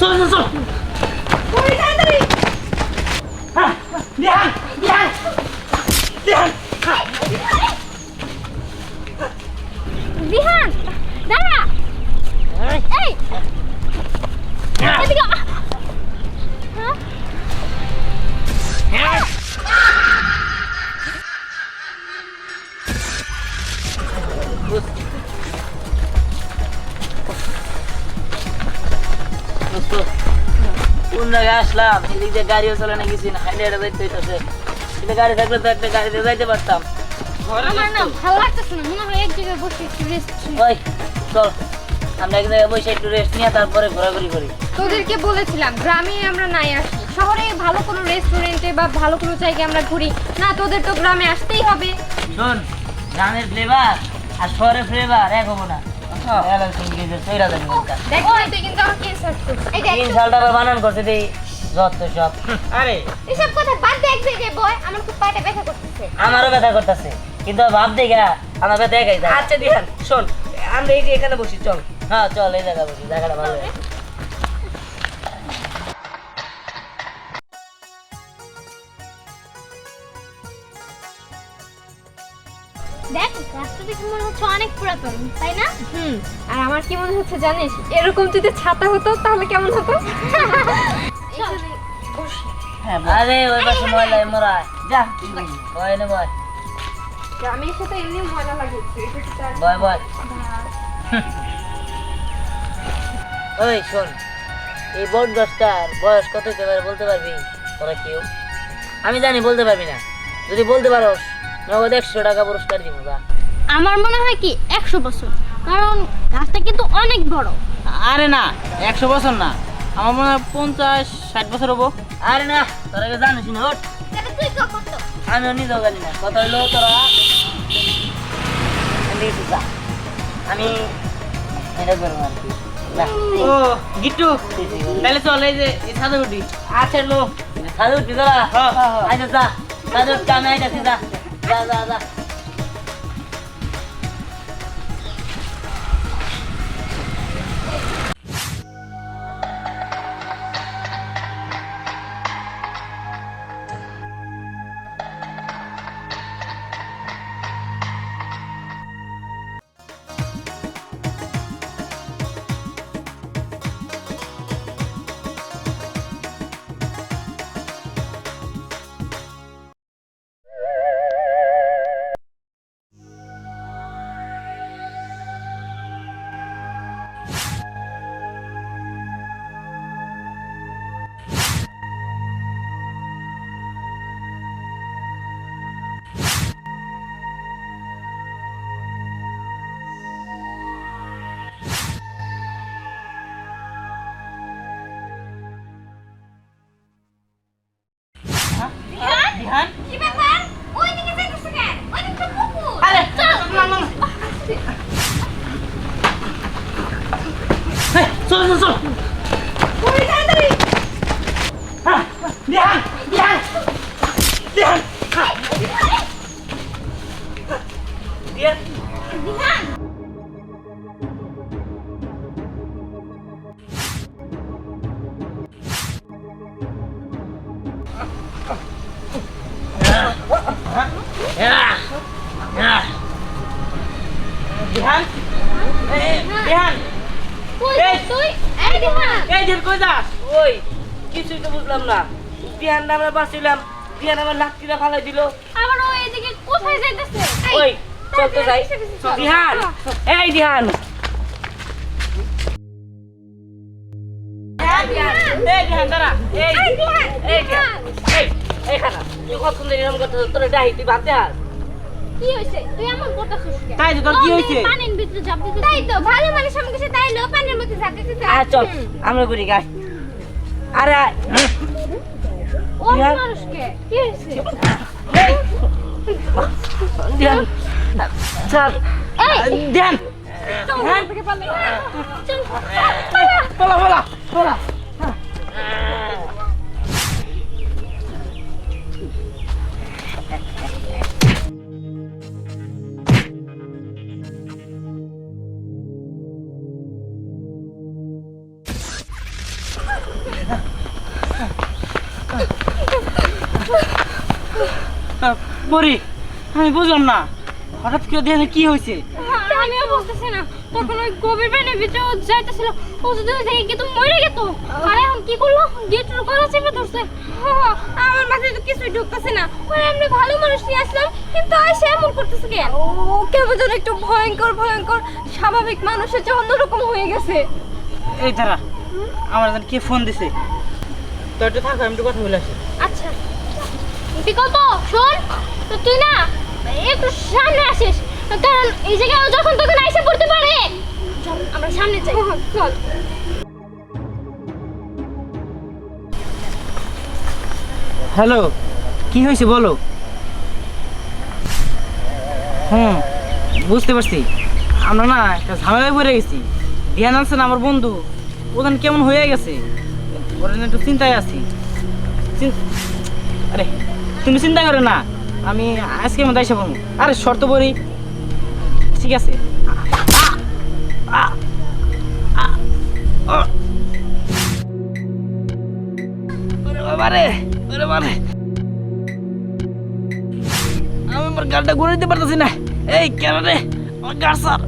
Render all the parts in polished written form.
চল চল চল ওই তাড়াতাড়ি হ্যাঁ বিহান বিহান বিহান বিহান দাঁড়া এই এদিকে হ্যাঁ কোন জায়গায় আসলাম? এদিক দিয়ে গাড়িও চলে না, কিছু না, হাইটে হাইটে যাইতে হইতেছে। কিন্তু গাড়ি থাকলে তো একটা গাড়িতে যাইতে পারতাম। আমার না ভালো লাগতেছে না, মনে হয় এক জায়গায় বসে একটু রেস্ট করি। ওই চল, আমরা এক জায়গায় বসে একটু রেস্ট নিয়ে তারপরে ঘোরাঘুরি করি। তোদেরকে বলেছিলাম গ্রামে আমরা নাই আসি, শহরে ভালো কোনো রেস্টুরেন্টে বা ভালো কোনো জায়গায় আমরা ঘুরি না, তোদের তো গ্রামে আসতেই হবে। শোন, গ্রামের ফ্লেভার আর শহরের ফ্লেভার এক হবো না। দেখ তুই কিন্তু আমাকে ইনসাল্ট করছিস। এই দেখ ইনসাল্ট আবার বানান করছে দেই যত সব। আরে এসব কথা বাদ দে, এক জায়গায় বয়, আমার খুব পাটা ব্যথা করতেছে। আমারও ব্যথা করতেছে, কিন্তু ভাব দেখা আমার ব্যথা একাই যায়। আচ্ছা দিহান শোন, আমরা এই যে এখানে বসি, চল। হ্যাঁ চল, এই জায়গা বসি, জায়গাটা ভালো। দেখ রাস্তা দেখে মনে হচ্ছে অনেক পুরাতন, তাই না? আর আমার কি মনে হচ্ছে জানিস, এরকম যদি ছাতা হতো তাহলে কেমন হতো? আরে ওই পাশে ময়লা মরা যা বয় না বয় আমি সাথে এমনি মজা লাগছে। বয় বয়। ওই শোন, এই বট গাছটার বয়স কত হতে পারে বলতে পারবি তোরা কেউ? আমি জানি বলতে পারবি না, যদি বলতে পারোস নগদ 100 টাকা পুরস্কার দিব। আমার মনে হয় কি 100 বছর, কারণ গাছটা কিন্তু অনেক বড়। আরে না, 100 বছর না, আমার মনে হয় 50-60 বছর হবো। আরে না, তোরা জানিস না, ওঠ। তুই কত? আমিও নিজেও জানি না, কথা হইলো তোরা আমি এটা করবো আর কি। ও গিট্টু, তাহলে চল এই যে এই ছাদে উঠি। আচ্ছা লো, সাধু উঠবি তোরা? আচ্ছা যা, সাধু উঠতে আমি আইতাছি, যা যা যা যা। দিহান কি ব্যাপার? ওই দিকে যাইতেছ কেন? ওই দিকে তো কুকুর। আরে চল না না চল চল চল। ওই তাড়াতাড়ি হ্যাঁ দিহান দিহান দিহান দিহান বিহান দিহান দিহান কই এই! তুই? এই বিহান এই যে কই যাস? ওই কিছুই তো বুঝলাম না, বিহান আমরা বাঁচিলাম, বিহান আমার লাঠিটা ফালাই দিল। আবার ওই এদিকে কোথায় যাইতেছে? ওই চল তো যাই। দিহান এই দিহান এই দিহান দাঁড়া এই এই বিহান এই দিহান এই এই খানা তুই কতক্ষণ ধরে এরকম করতে তোর ডাহি তুই বাদ দে। আর কি হইছে? তুই এমন করতেছিস কেন? তাই তো তোর কি হইছে? পানির ভিতরে ঝাঁপ দিতেছিস। তাই তো ভালো মানুষ আমাকে সে তাই লো পানির মধ্যে ঝাঁপ দিতেছিস। আর চল আমরা করি গাছ। আরে আয়। ও বিহান। মানুষকে কি হইছে? এই দিহান চল এই দিহান চল হ্যাঁ? থেকে পারলে চল বলা বলা বলা পরি আমি বুঝলাম না হঠাৎ করে দেখে কি হয়েছে। আমিও বুঝতেছি না, তখন ওই গভীর পানির ভিতরে ও যাইতেছিল, ও যদি ওই জায়গায় কিন্তু মরে যেত। আর এখন কি করলো, গেটের গলা চেপে ধরছে। আমার মাথায় তো কিছুই ঢুকতেছে না। ওই এমনি ভালো মানুষ নিয়ে আসলাম, কিন্তু আইসে এমন করতেছে কেন? ও কেমন যেন একটু ভয়ঙ্কর ভয়ঙ্কর, স্বাভাবিক মানুষের যে অন্যরকম হয়ে গেছে। এই তারা আমার যেন কে ফোন দিছে, তো একটু থাকো আমি একটু কথা বলে আসি। আচ্ছা বিকল্প শোন, তো তুই না একটু সামনে আসিস, কারণ এই জায়গায় ও যখন তখন আইসে পড়তে পারে। চল আমরা সামনে যাই। চল। হ্যালো, কি হয়েছে বলো। বুঝতে পারছি, আমরা না একটা ঝামেলায় পড়ে গেছি। ধ্যান আছে না আমার বন্ধু, ওখানে কেমন হয়ে গেছে, ওরা একটু চিন্তায় আছি। আরে তুমি চিন্তা করো না, আমি আজকের মধ্যে এসে বলবো। আরে শর্ত পড়ি, ঠিক আছে। বাবারে ওরে বাবারে, আমি আমার গাড়িটা ঘুরে দিতে পারতেছি না। এই কেন রে আমার গাড় স্যার।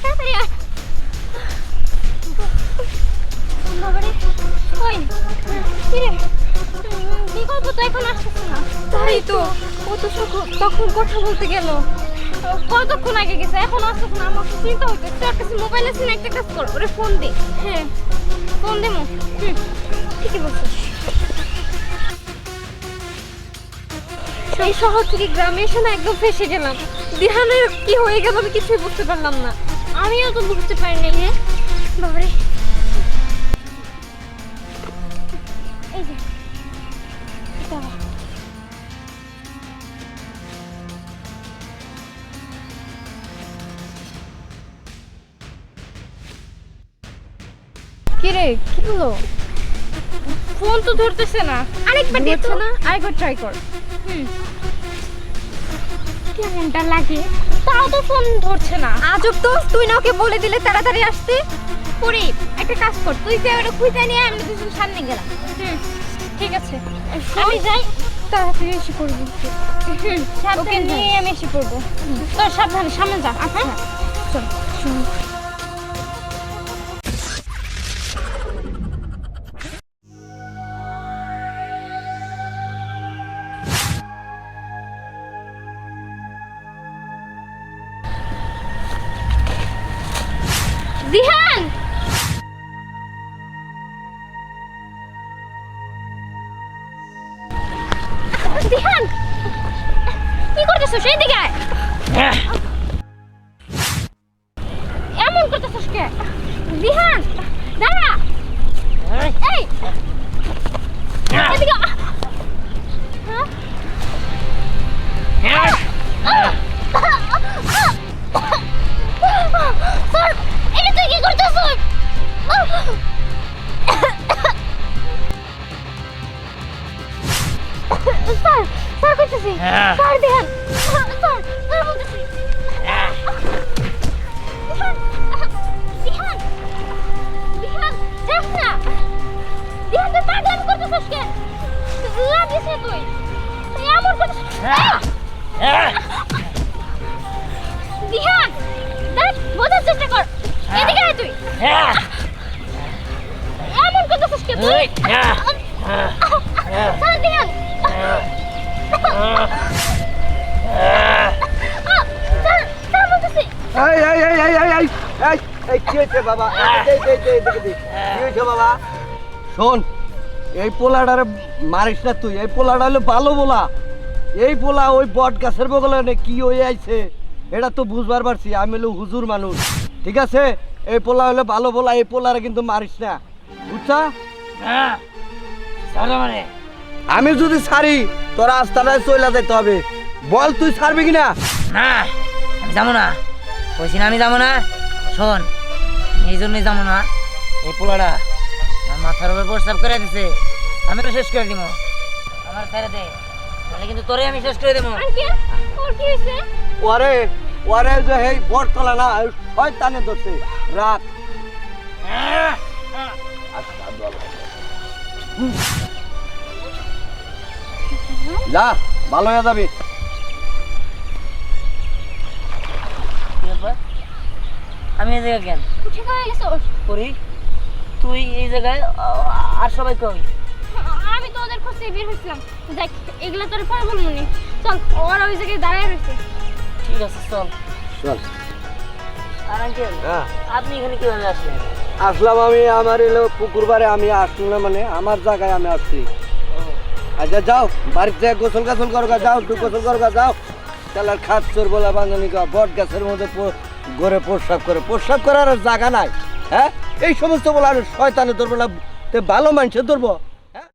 তাড়াতাড়ি আয়। বাবারে, ওই কি রে, বিকল্প তো এখন আসতেছে না। তাই তো, ও তো তখন কথা বলতে গেল, কতক্ষণ আগে গেছে, এখন আসতেছে না। আমার তো চিন্তা হচ্ছে, তোর কাছে মোবাইল আছে না, একটা কাজ কর, ওরে ফোন দে। হ্যাঁ ফোন দে মো। ঠিকই বলছিস। এই শহর থেকে গ্রামে এসে না একদম ফেসে গেলাম। দিহানের কি হয়ে গেল আমি কিছুই বুঝতে পারলাম না। আমিও তো বুঝতে পারিনি। হ্যাঁ বাবারে, এই যে দাঁড়া। কি রে, কি হলো? ফোন তো ধরতেছে না। আরেকবার দিচ্ছ না, আরেকবার ট্রাই কর। কেমনটা লাগে, তাও তো ফোন ধরছে না। আজব তো, তুই না ওকে বলে দিলে তাড়াতাড়ি আসতে। করি, একটা কাজ কর, তুই যে ওটা খুঁজে নিয়ে আমি দুজন সামনে গেলাম। ঠিক আছে, আমি যাই, তাড়াতাড়ি এসে পড়বি। ওকে নিয়ে আমি এসে পড়বো। তোর সাবধানে সামনে যা। আচ্ছা চল। দিহান, দিহান কি করতেছিস? এই দিকে আয়। এমন করতেছিস কে? দিহান দাঁড়া। এই এদিকে আ। হ্যাঁ স্যার, এটা তুই কি করতেছিস? স্যার, স্যার করতেছি। স্যার দেন, স্যার, স্যার বলতেছি। দিহান, দিহান যাস না। দিহান তুই পাগলামি করতেছিস কেন? লাগিস না তুই, এমন করতেছিস। দিহান দেখ, বোঝার চেষ্টা কর। এদিকে আয় তুই। এমন করতেছিস কেন তুই? স্যার দিহান, স্যার, স্যার বলতেছি। এই এই এই এই এই এই এই এই কি হয়েছে বাবা? এই এই এই দেখে দি কি হয়েছে বাবা? শোন, এই পোলাটারে মারিস না তুই। এই পোলাটা হলো ভালো পোলা। এই পোলা ওই বট গাছের বগলে কি হয়ে আইছে এটা তো বুঝবার পারছি। আমি হলো হুজুর মানুষ, ঠিক আছে? এই পোলা হলো ভালো পোলা, এই পোলারে কিন্তু মারিস না, বুঝছা? আমি যদি ছাড়ি তোর রাস্তাটায় চলে যেতে হবে। বল তুই ছাড়বি কিনা? না আমি যাবো না, কইছি না আমি যাবো না। শোন, এই জন্যই যাবো না, এই পোলাটা আমার মাথার উপর প্রস্তাব করে দিছে, আমি তো শেষ করে দিব। আমার ছেড়ে দে, তাহলে কিন্তু তোরে আমি শেষ করে দেবো। আঙ্কেল ওর কি হয়েছে? ওরে ওরে যে এই বটতলা না শয়তানে ধরছে রাত। যা ভালো হয়ে যাবি। কি ব্যাপার? আমি এই জায়গায় কেন ঠিক হয়ে গেছে ওর? করি? তুই এই জায়গায় আর সবাই কই? আমি তো ওদের খুঁজতে বের হয়েছিলাম। দেখ এগুলো তোর পরে বলবো নি, চল ওরা ওই জায়গায় দাঁড়ায় রয়েছে। ঠিক আছে চল। চল। আর আঙ্কেল হ্যাঁ আপনি এখানে কিভাবে আসলেন? আসলাম আমি, আমার এলো পুকুরবারে আমি আসলাম, মানে আমার জায়গায় আমি আসছি। আচ্ছা যাও বাড়িতে গোসল গাছল করো গা, যাও একটু গোসল করো গা, যাও। তাহলে খাট চোর বলা বাঙালি বট গাছের মধ্যে ঘরে প্রস্রাব করার আর জায়গা নাই। হ্যাঁ এই সমস্ত বলে আর শয়তানে ধরবো না, ভালো মানুষের ধরবো।